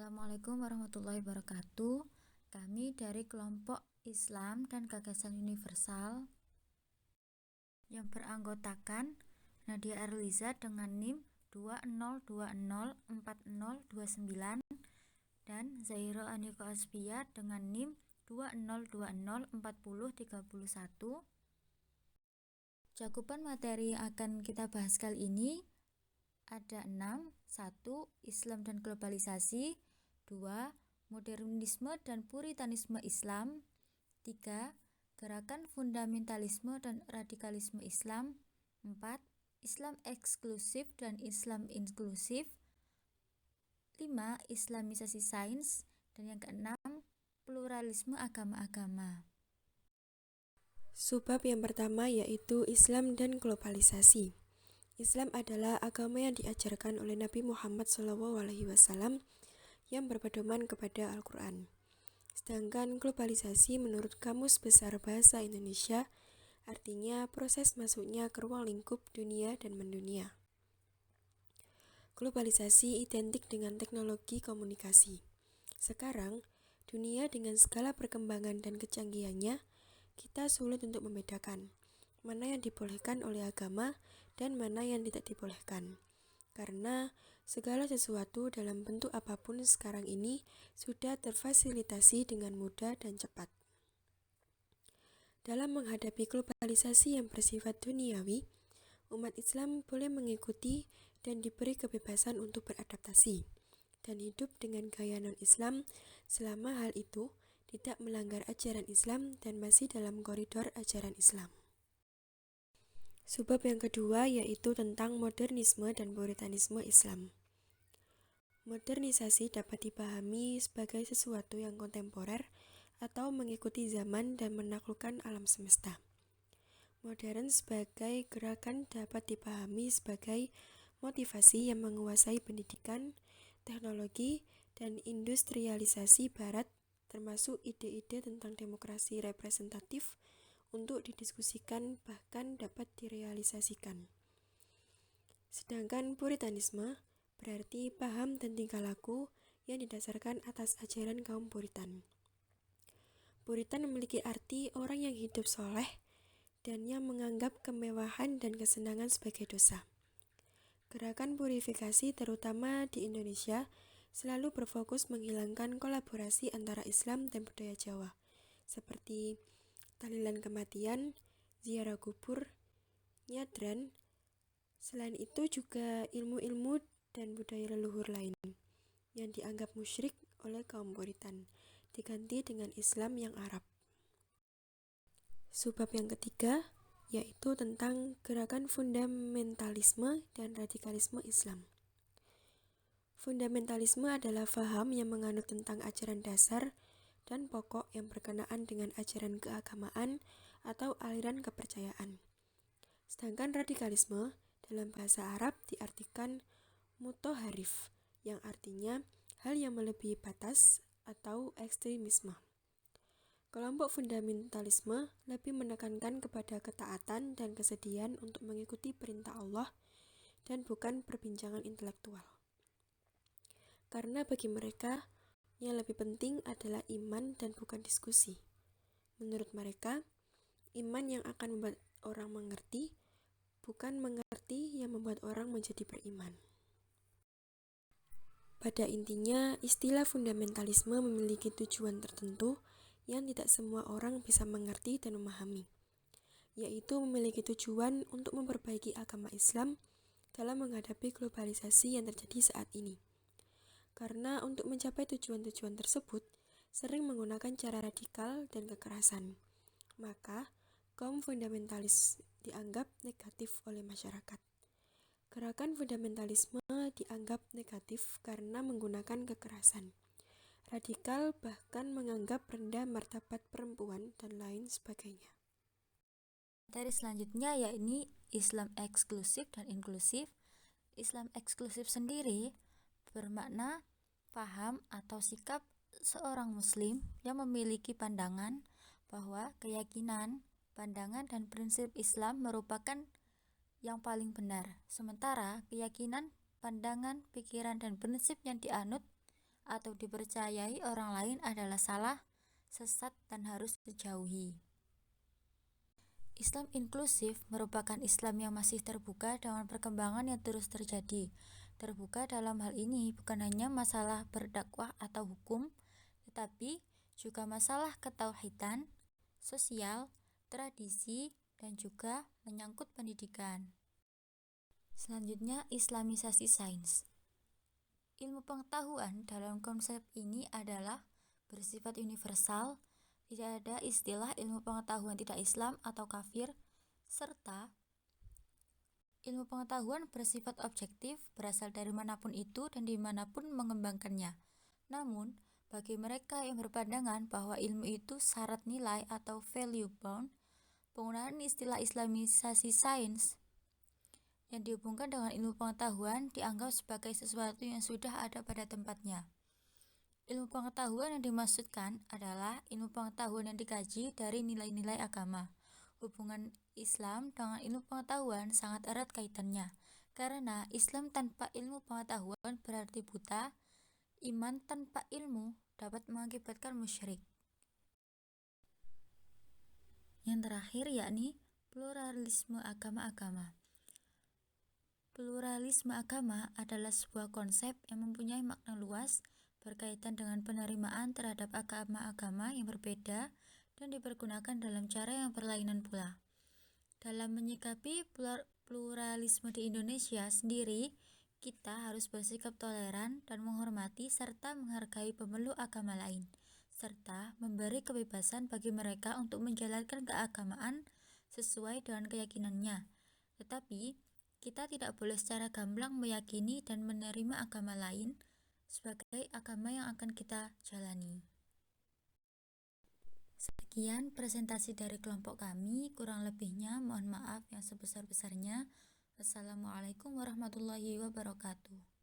Assalamualaikum warahmatullahi wabarakatuh. Kami dari kelompok Islam dan Gagasan Universal yang beranggotakan Nadia Arliza dengan NIM 20204029 dan Zairo Aniko Asbia dengan NIM 20204031. Cakupan materi yang akan kita bahas kali ini ada 6. 1. Islam dan globalisasi. 2. Modernisme dan puritanisme Islam. 3. Gerakan fundamentalisme dan radikalisme Islam. 4. Islam eksklusif dan Islam inklusif. 5. Islamisasi sains. Dan yang keenam, pluralisme agama-agama. Subbab yang pertama yaitu Islam dan globalisasi. Islam adalah agama yang diajarkan oleh Nabi Muhammad SAW yang berpedoman kepada Al-Quran. Sedangkan globalisasi menurut Kamus Besar Bahasa Indonesia artinya proses masuknya ke ruang lingkup dunia dan mendunia. Globalisasi identik dengan teknologi komunikasi. Sekarang, dunia dengan segala perkembangan dan kecanggihannya, kita sulit untuk membedakan mana yang dibolehkan oleh agama dan mana yang tidak dibolehkan. Karena segala sesuatu dalam bentuk apapun sekarang ini sudah terfasilitasi dengan mudah dan cepat. Dalam menghadapi globalisasi yang bersifat duniawi, umat Islam boleh mengikuti dan diberi kebebasan untuk beradaptasi dan hidup dengan gaya non-Islam selama hal itu tidak melanggar ajaran Islam dan masih dalam koridor ajaran Islam. Subbab yang kedua yaitu tentang modernisme dan puritanisme Islam. Modernisasi dapat dipahami sebagai sesuatu yang kontemporer atau mengikuti zaman dan menaklukkan alam semesta. Modern sebagai gerakan dapat dipahami sebagai motivasi yang menguasai pendidikan, teknologi, dan industrialisasi Barat, termasuk ide-ide tentang demokrasi representatif untuk didiskusikan bahkan dapat direalisasikan. Sedangkan puritanisme berarti paham dan tingkah laku yang didasarkan atas ajaran kaum Puritan. Puritan memiliki arti orang yang hidup soleh dan yang menganggap kemewahan dan kesenangan sebagai dosa. Gerakan purifikasi terutama di Indonesia selalu berfokus menghilangkan kolaborasi antara Islam dan budaya Jawa, seperti tahlilan kematian, ziarah kubur, nyadran. Selain itu juga ilmu-ilmu dan budaya leluhur lain yang dianggap musyrik oleh kaum Puritan diganti dengan Islam yang Arab. Subbab yang ketiga yaitu tentang gerakan fundamentalisme dan radikalisme Islam. Fundamentalisme adalah faham yang menganut tentang ajaran dasar dan pokok yang berkenaan dengan ajaran keagamaan atau aliran kepercayaan. Sedangkan radikalisme dalam bahasa Arab diartikan mutaharif, yang artinya hal yang melebihi batas atau ekstremisme. Kelompok fundamentalisme lebih menekankan kepada ketaatan dan kesediaan untuk mengikuti perintah Allah dan bukan perbincangan intelektual. Karena bagi mereka, yang lebih penting adalah iman dan bukan diskusi. Menurut mereka, iman yang akan membuat orang mengerti, bukan mengerti yang membuat orang menjadi beriman. Pada intinya, istilah fundamentalisme memiliki tujuan tertentu yang tidak semua orang bisa mengerti dan memahami, yaitu memiliki tujuan untuk memperbaiki agama Islam dalam menghadapi globalisasi yang terjadi saat ini. Karena untuk mencapai tujuan-tujuan tersebut sering menggunakan cara radikal dan kekerasan, maka kaum fundamentalis dianggap negatif oleh masyarakat. Gerakan fundamentalisme dianggap negatif karena menggunakan kekerasan. Radikal bahkan menganggap rendah martabat perempuan dan lain sebagainya. Materi selanjutnya yakni Islam eksklusif dan inklusif. Islam eksklusif sendiri bermakna paham atau sikap seorang muslim yang memiliki pandangan bahwa keyakinan, pandangan, dan prinsip Islam merupakan yang paling benar. Sementara keyakinan, pandangan, pikiran, dan prinsip yang dianut atau dipercayai orang lain adalah salah, sesat, dan harus dijauhi. Islam inklusif merupakan Islam yang masih terbuka dengan perkembangan yang terus terjadi. Terbuka dalam hal ini bukan hanya masalah berdakwah atau hukum, tetapi juga masalah ketauhidan, sosial, tradisi, dan juga menyangkut pendidikan. Selanjutnya, Islamisasi sains. Ilmu pengetahuan dalam konsep ini adalah bersifat universal. Tidak ada istilah ilmu pengetahuan tidak Islam atau kafir, serta ilmu pengetahuan bersifat objektif, berasal dari manapun itu dan dimanapun mengembangkannya. Namun, bagi mereka yang berpandangan bahwa ilmu itu syarat nilai atau value bound, penggunaan istilah Islamisasi sains yang dihubungkan dengan ilmu pengetahuan dianggap sebagai sesuatu yang sudah ada pada tempatnya. Ilmu pengetahuan yang dimaksudkan adalah ilmu pengetahuan yang dikaji dari nilai-nilai agama. Hubungan Islam dengan ilmu pengetahuan sangat erat kaitannya, karena Islam tanpa ilmu pengetahuan berarti buta, iman tanpa ilmu dapat mengakibatkan musyrik. Yang terakhir yakni pluralisme agama-agama. Pluralisme agama adalah sebuah konsep yang mempunyai makna luas berkaitan dengan penerimaan terhadap agama-agama yang berbeda dan dipergunakan dalam cara yang berlainan pula. Dalam menyikapi pluralisme di Indonesia sendiri, kita harus bersikap toleran dan menghormati serta menghargai pemeluk agama lain, serta memberi kebebasan bagi mereka untuk menjalankan keagamaan sesuai dengan keyakinannya. Tetapi, kita tidak boleh secara gamblang meyakini dan menerima agama lain sebagai agama yang akan kita jalani. Sekian presentasi dari kelompok kami, kurang lebihnya mohon maaf yang sebesar-besarnya. Wassalamualaikum warahmatullahi wabarakatuh.